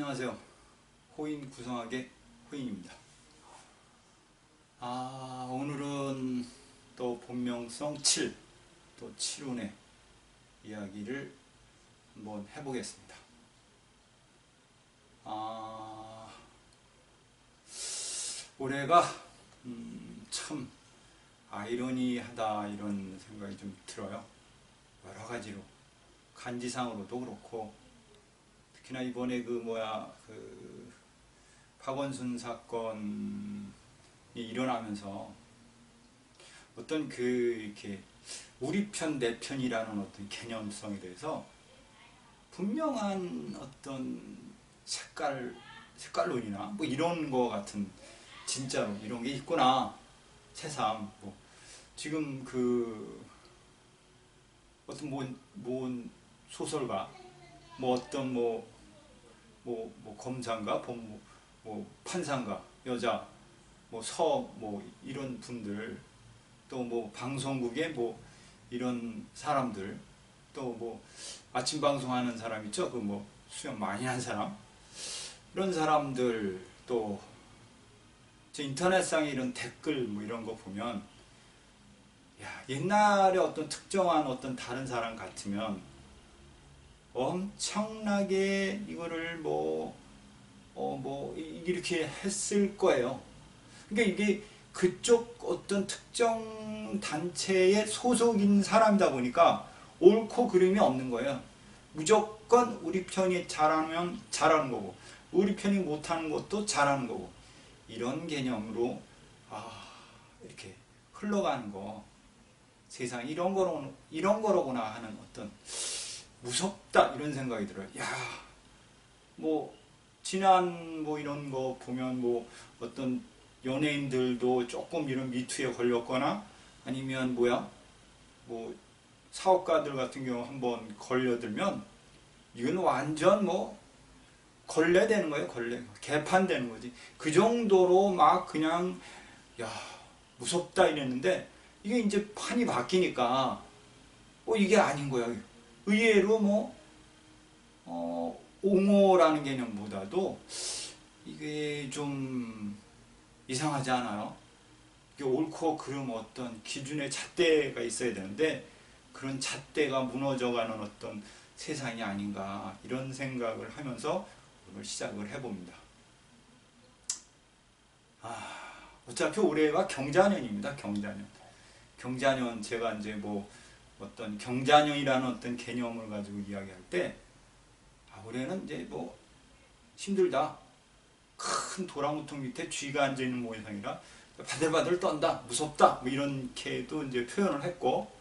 안녕하세요. 호인 구성학의 호인입니다. 오늘은 또 본명성 7, 또 7운의 이야기를 한번 해보겠습니다. 올해가 참 아이러니하다 이런 생각이 좀 들어요. 여러 가지로 간지상으로도 그렇고, 특히나 이번에 박원순 사건이 일어나면서 어떤 이렇게 우리 편, 내 편이라는 어떤 개념성에 대해서 분명한 어떤 색깔론이나 뭐 이런 거 같은, 진짜로 이런 게 있구나. 새삼 지금 어떤 뭔 소설가, 어떤 검사인가, 판사인가, 여자, 이런 분들, 또 방송국에 이런 사람들, 또 아침 방송하는 사람 있죠? 수영 많이 한 사람, 이런 사람들, 또 저 인터넷상에 이런 댓글 이런 거 보면, 옛날에 어떤 특정한 어떤 다른 사람 같으면 엄청나게 이거를 이렇게 했을 거예요. 그러니까 이게 그쪽 어떤 특정 단체의 소속인 사람이다 보니까 옳고 그름이 없는 거예요. 무조건 우리 편이 잘하면 잘하는 거고, 우리 편이 못하는 것도 잘하는 거고, 이런 개념으로 이렇게 흘러가는 거, 세상 이런 거로구나 하는 어떤 무섭다 이런 생각이 들어요. 지난 이런 거 보면 어떤 연예인들도 조금 이런 미투에 걸렸거나, 아니면 사업가들 같은 경우 한번 걸려들면 이건 완전 걸레되는 거예요. 개판되는 거지. 그 정도로 그냥 무섭다 이랬는데, 이게 이제 판이 바뀌니까 이게 아닌 거야. 의외로 옹호라는 개념보다도 이게 좀 이상하지 않아요? 이게 옳고 그름 어떤 기준의 잣대가 있어야 되는데, 그런 잣대가 무너져가는 어떤 세상이 아닌가, 이런 생각을 하면서 오늘 시작을 해봅니다. 어차피 올해가 경자년입니다. 경자년, 제가 이제 어떤 경자년이라는 어떤 개념을 가지고 이야기할 때, 올해는 이제 힘들다, 큰 도랑우통 밑에 쥐가 앉아있는 모양이라 바들바들 떤다, 무섭다, 이렇게도 이제 표현을 했고,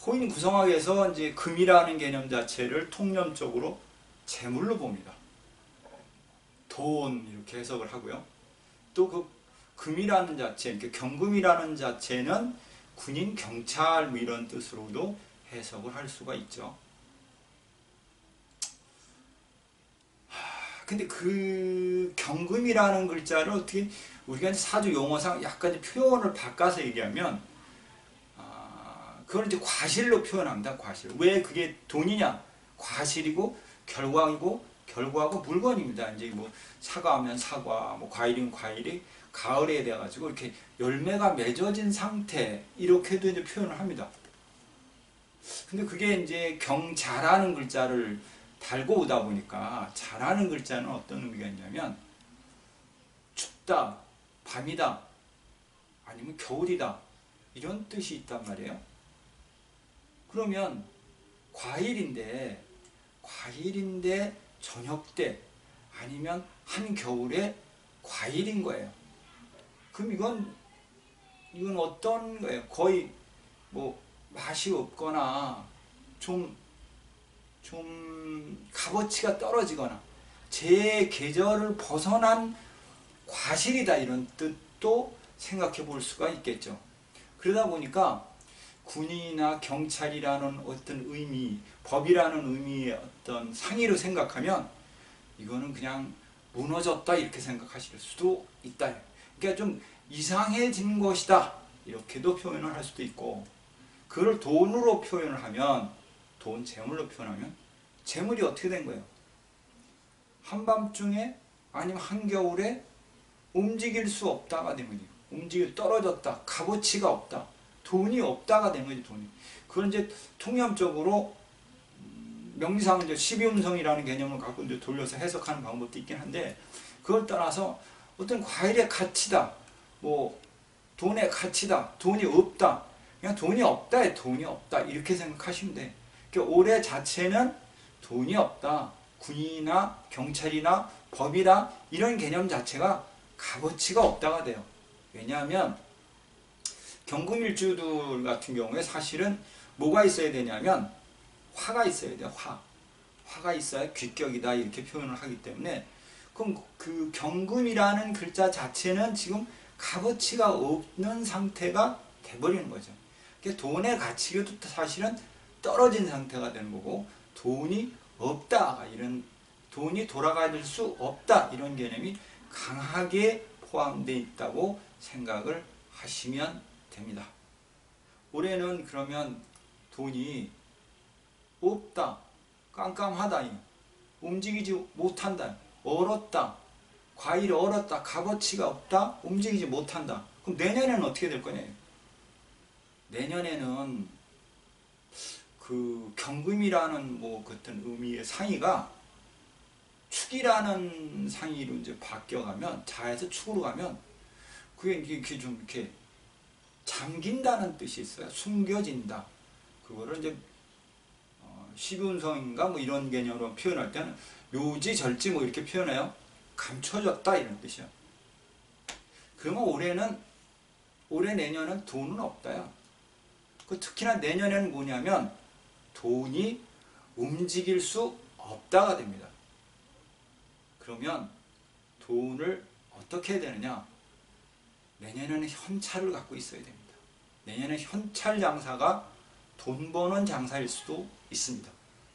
호인 구성학에서 이제 금이라는 개념 자체를 통념적으로 재물로 봅니다. 돈, 이렇게 해석을 하고요. 또 금이라는 자체, 경금이라는 자체는 군인, 경찰 이런 뜻으로도 해석을 할 수가 있죠. 근데 경금이라는 글자를 어떻게 우리가 사주 용어상 약간 표현을 바꿔서 얘기하면, 그걸 이제 과실로 표현합니다. 과실. 왜 그게 돈이냐? 과실이고 결과하고 물건입니다. 이제 사과하면 사과, 과일이면 과일이 가을에 돼가지고 이렇게 열매가 맺어진 상태, 이렇게도 이제 표현을 합니다. 근데 그게 이제 경자라는 글자를 달고 오다 보니까, 자라는 글자는 어떤 의미가 있냐면, 춥다, 밤이다, 아니면 겨울이다, 이런 뜻이 있단 말이에요. 그러면 과일인데 저녁 때, 아니면 한겨울에 과일인 거예요. 그럼 이건 어떤 거예요? 거의 맛이 없거나 좀 값어치가 떨어지거나 제 계절을 벗어난 과실이다, 이런 뜻도 생각해 볼 수가 있겠죠. 그러다 보니까 군이나 경찰이라는 어떤 의미, 법이라는 의미의 어떤 상의로 생각하면 이거는 그냥 무너졌다, 이렇게 생각하실 수도 있다. 그러니까 좀 이상해진 것이다, 이렇게도 표현을 할 수도 있고, 그걸 돈으로 표현을 하면, 재물로 표현하면 재물이 어떻게 된 거예요? 한밤중에 아니면 한겨울에 움직일 수 없다가 되는 거지. 떨어졌다. 값어치가 없다. 돈이 없다가 되는 거지, 돈이. 그건 이제 통념적으로 명리상 이제 12음성이라는 개념을 갖고 이제 돌려서 해석하는 방법도 있긴 한데, 그걸 따라서 어떤 과일의 가치다, 뭐 돈의 가치다, 돈이 없다, 그냥 돈이 없다에 돈이 없다 이렇게 생각하시면 돼. 그러니까 올해 자체는 돈이 없다. 군인이나 경찰이나 법이나 이런 개념 자체가 값어치가 없다가 돼요. 왜냐하면 경금일주들 같은 경우에 사실은 뭐가 있어야 되냐면 화가 있어야 돼요. 화가 있어야 귀격이다 이렇게 표현을 하기 때문에, 그럼 그 경금이라는 글자 자체는 지금 값어치가 없는 상태가 돼버리는 거죠. 그러니까 돈의 가치가 사실은 떨어진 상태가 되는 거고, 돈이 없다, 이런 돈이 돌아갈 수 없다 이런 개념이 강하게 포함되어 있다고 생각을 하시면 됩니다. 올해는 그러면 돈이 없다, 깜깜하다, 움직이지 못한다, 얼었다, 과일이 얼었다, 값어치가 없다, 움직이지 못한다. 그럼 내년에는 어떻게 될 거냐? 내년에는 그 경금이라는 뭐 어떤 의미의 상의가 축이라는 상의로 이제 바뀌어가면, 자에서 축으로 가면 그게 이렇게 좀 이렇게 잠긴다는 뜻이 있어요. 숨겨진다. 그거를 이제 12운성인가 뭐 이런 개념으로 표현할 때는 묘지 절지 뭐 이렇게 표현해요. 감춰졌다 이런 뜻이야. 그러면 올해 내년은 돈은 없다요. 특히나 내년에는 뭐냐면 돈이 움직일 수 없다가 됩니다. 그러면 돈을 어떻게 해야 되느냐? 내년에는 현찰을 갖고 있어야 됩니다. 내년에 현찰 장사가 돈 버는 장사일 수도 있습니다.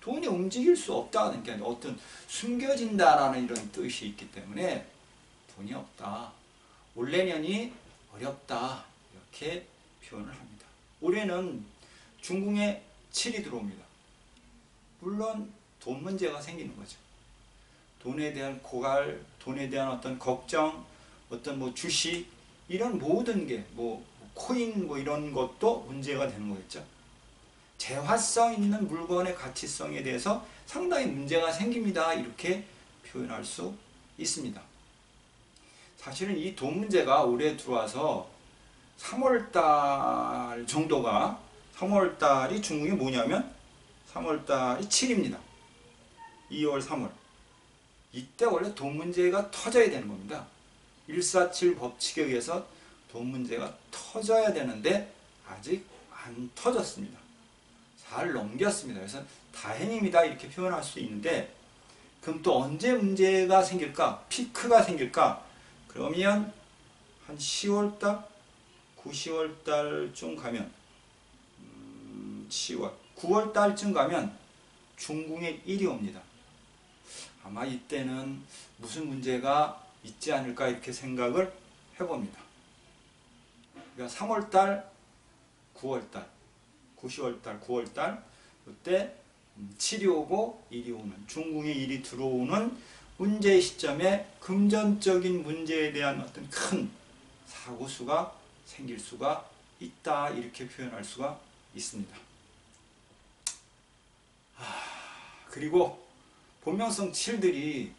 돈이 움직일 수 없다는 게 어떤 숨겨진다라는 이런 뜻이 있기 때문에 돈이 없다. 올 내년이 어렵다. 이렇게 표현을 합니다. 올해는 중궁에 7이 들어옵니다. 물론 돈 문제가 생기는 거죠. 돈에 대한 고갈, 돈에 대한 어떤 걱정, 어떤 뭐 주식, 이런 모든 게 뭐 코인 뭐 이런 것도 문제가 되는 거겠죠. 재화성 있는 물건의 가치성에 대해서 상당히 문제가 생깁니다. 이렇게 표현할 수 있습니다. 사실은 이 돈 문제가 올해 들어와서 3월달 정도가, 3월달이 중국이 뭐냐면 3월달이 7입니다. 2월, 3월. 이때 원래 돈 문제가 터져야 되는 겁니다. 147 법칙에 의해서 돈 문제가 터져야 되는데 아직 안 터졌습니다. 잘 넘겼습니다. 그래서 다행입니다. 이렇게 표현할 수 있는데, 그럼 또 언제 문제가 생길까? 피크가 생길까? 그러면 한 10월달, 9, 10월달쯤 가면 10월, 9월달쯤 가면 중궁에 1이 옵니다. 아마 이때는 무슨 문제가 있지 않을까 이렇게 생각을 해봅니다. 그러니까 3월달, 9월달, 9, 10월달, 9월달 이때 7이 오고 1이 오는, 중궁에 1이 들어오는 문제의 시점에 금전적인 문제에 대한 어떤 큰 사고수가 생길 수가 있다 이렇게 표현할 수가 있습니다. 그리고 본명성 7들이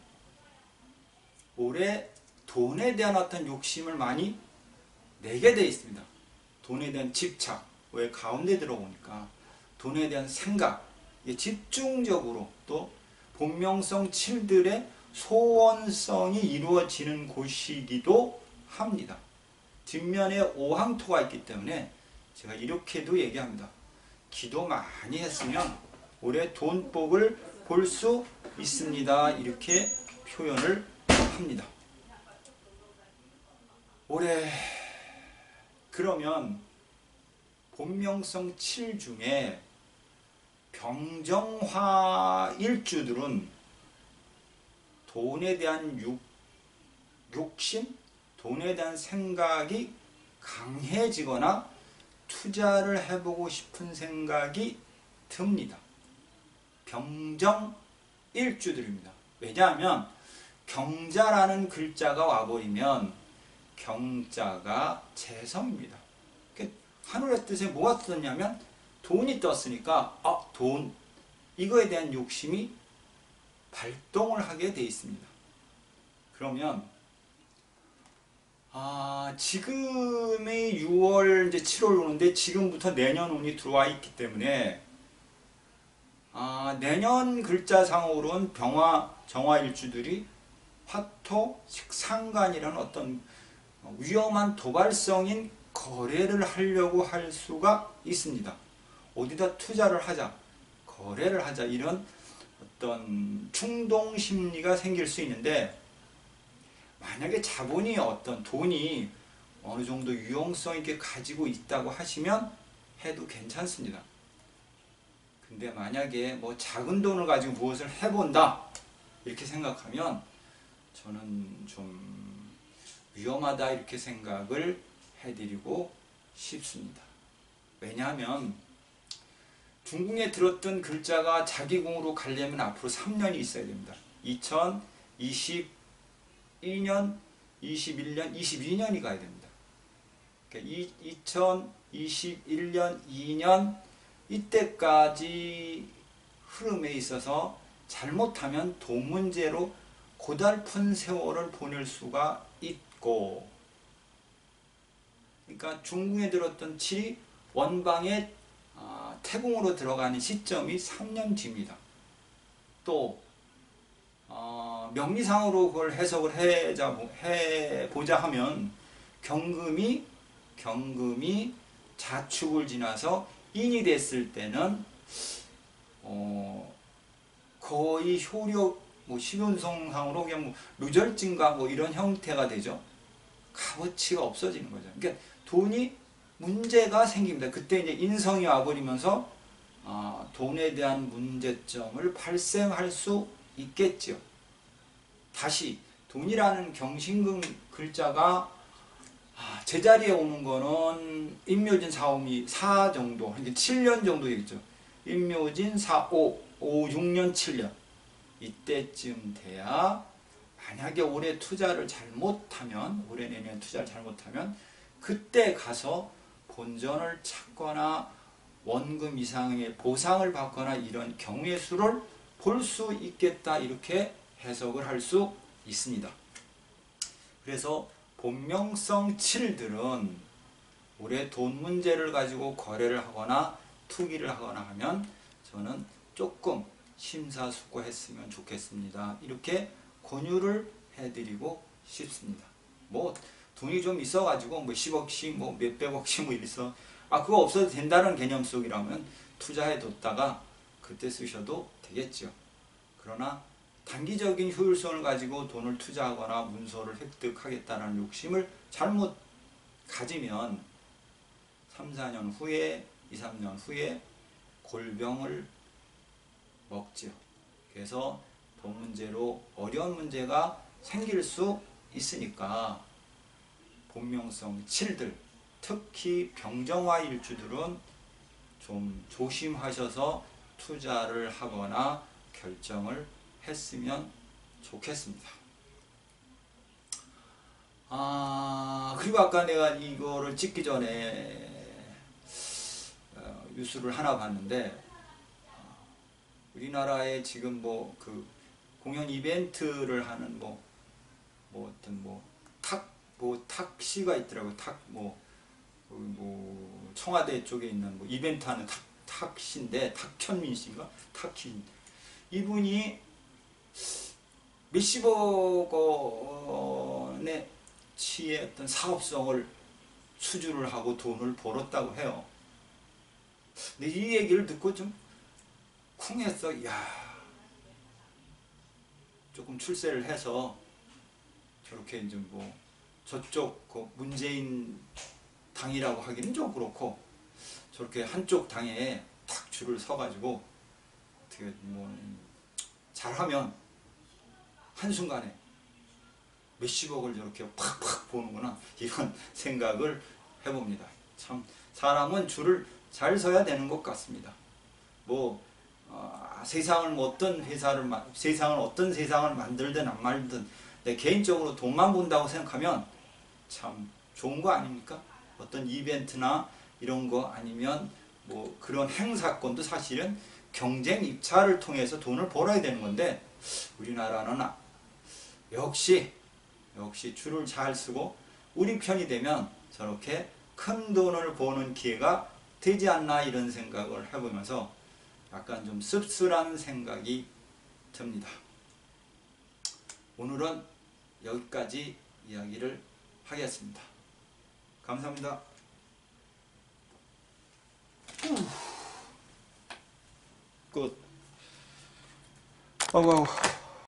올해 돈에 대한 어떤 욕심을 많이 내게 되어 있습니다. 돈에 대한 집착, 왜 가운데 들어오니까 돈에 대한 생각, 집중적으로 또 본명성 7들의 소원성이 이루어지는 곳이기도 합니다. 뒷면에 오항토가 있기 때문에 제가 이렇게도 얘기합니다. 기도 많이 했으면 올해 돈복을 볼 수 있습니다. 이렇게 표현을 합니다. 올해 그러면 본명성 7 중에 병정화 일주들은 돈에 대한 욕심, 돈에 대한 생각이 강해지거나 투자를 해보고 싶은 생각이 듭니다. 병정 일주들입니다. 왜냐하면 경자라는 글자가 와버리면 경자가 재성입니다. 하늘의 뜻에 뭐가 떴냐면 돈이 떴으니까 돈, 이거에 대한 욕심이 발동을 하게 돼 있습니다. 그러면 지금의 6월 이제 7월 오는데 지금부터 내년 운이 들어와 있기 때문에 내년 글자상으로는 정화일주들이 화토, 식상간이라는 어떤 위험한 도발성인 거래를 하려고 할 수가 있습니다. 어디다 투자를 하자, 거래를 하자, 이런 어떤 충동 심리가 생길 수 있는데, 만약에 자본이 어떤 돈이 어느 정도 유용성 있게 가지고 있다고 하시면 해도 괜찮습니다. 근데 만약에 뭐 작은 돈을 가지고 무엇을 해본다 이렇게 생각하면 저는 좀 위험하다 이렇게 생각을 해드리고 싶습니다. 왜냐하면 중궁에 들었던 글자가 자기 궁으로 가려면 앞으로 3년이 있어야 됩니다. 2022년, 21년, 22년이 가야 됩니다. 그러니까 2021년, 2년 이때까지 흐름에 있어서 잘못하면 돈 문제로 고달픈 세월을 보낼 수가 있고, 그러니까 중궁에 들었던 7이 원방에 태궁으로 들어가는 시점이 3년 뒤입니다. 또 명리상으로 그걸 해석을 해보자 하면 경금이 자축을 지나서 인이 됐을 때는 거의 효력 식윤성상으로 그냥 루절증가 이런 형태가 되죠. 값어치가 없어지는 거죠. 그러니까 돈이 문제가 생깁니다. 그때 이제 인성이 와버리면서 돈에 대한 문제점을 발생할 수 있겠죠. 다시 돈이라는 경신금 글자가 제자리에 오는 거는 임묘진 4 정도, 한 7년 정도 되겠죠. 임묘진 4, 5, 6년, 7년 이때쯤 돼야, 만약에 올해 투자를 잘못하면, 올해 내년 투자를 잘못하면 그때 가서 본전을 찾거나 원금 이상의 보상을 받거나 이런 경우의 수를 볼 수 있겠다, 이렇게 해석을 할 수 있습니다. 그래서 본명성 7들은 올해 돈 문제를 가지고 거래를 하거나 투기를 하거나 하면 저는 조금 심사숙고했으면 좋겠습니다. 이렇게 권유를 해드리고 싶습니다. 돈이 좀 있어가지고 10억씩 몇백억씩 이래서 그거 없어도 된다는 개념 속이라면 투자해뒀다가 그때 쓰셔도 되겠죠. 그러나 단기적인 효율성을 가지고 돈을 투자하거나 문서를 획득하겠다는 욕심을 잘못 가지면 3, 4년 후에, 2, 3년 후에 골병을 먹죠. 그래서 돈 문제로 어려운 문제가 생길 수 있으니까 본명성 7들, 특히 병정화 일주들은 좀 조심하셔서 투자를 하거나 결정을 했으면 좋겠습니다. 그리고 아까 내가 이거를 찍기 전에 뉴스를 하나 봤는데, 우리나라에 지금 그 공연 이벤트를 하는 탁시가 있더라고요. 청와대 쪽에 있는 이벤트 하는 탁시인데, 탁현민 씨인가? 탁희. 이분이 몇십억 원의 치의 어떤 사업성을 수주를 하고 돈을 벌었다고 해요. 근데 이 얘기를 듣고 좀 쿵했어. 조금 출세를 해서 저렇게 이제 저쪽 문재인 당이라고 하기는 좀 그렇고, 저렇게 한쪽 당에 탁 줄을 서가지고 어떻게 잘하면 한순간에 몇십억을 저렇게 팍팍 보는구나, 이런 생각을 해봅니다. 참 사람은 줄을 잘 서야 되는 것 같습니다. 세상을 어떤 세상을 만들든 안 만들든 내 개인적으로 돈만 본다고 생각하면 참 좋은 거 아닙니까? 어떤 이벤트나 이런 거 아니면 뭐 그런 행사권도 사실은 경쟁 입찰을 통해서 돈을 벌어야 되는 건데 우리나라는 역시 줄을 잘 쓰고 우리 편이 되면 저렇게 큰 돈을 버는 기회가 되지 않나 이런 생각을 해보면서 약간 좀 씁쓸한 생각이 듭니다. 오늘은 여기까지 이야기를 하겠습니다. 감사합니다. 끝. 아우.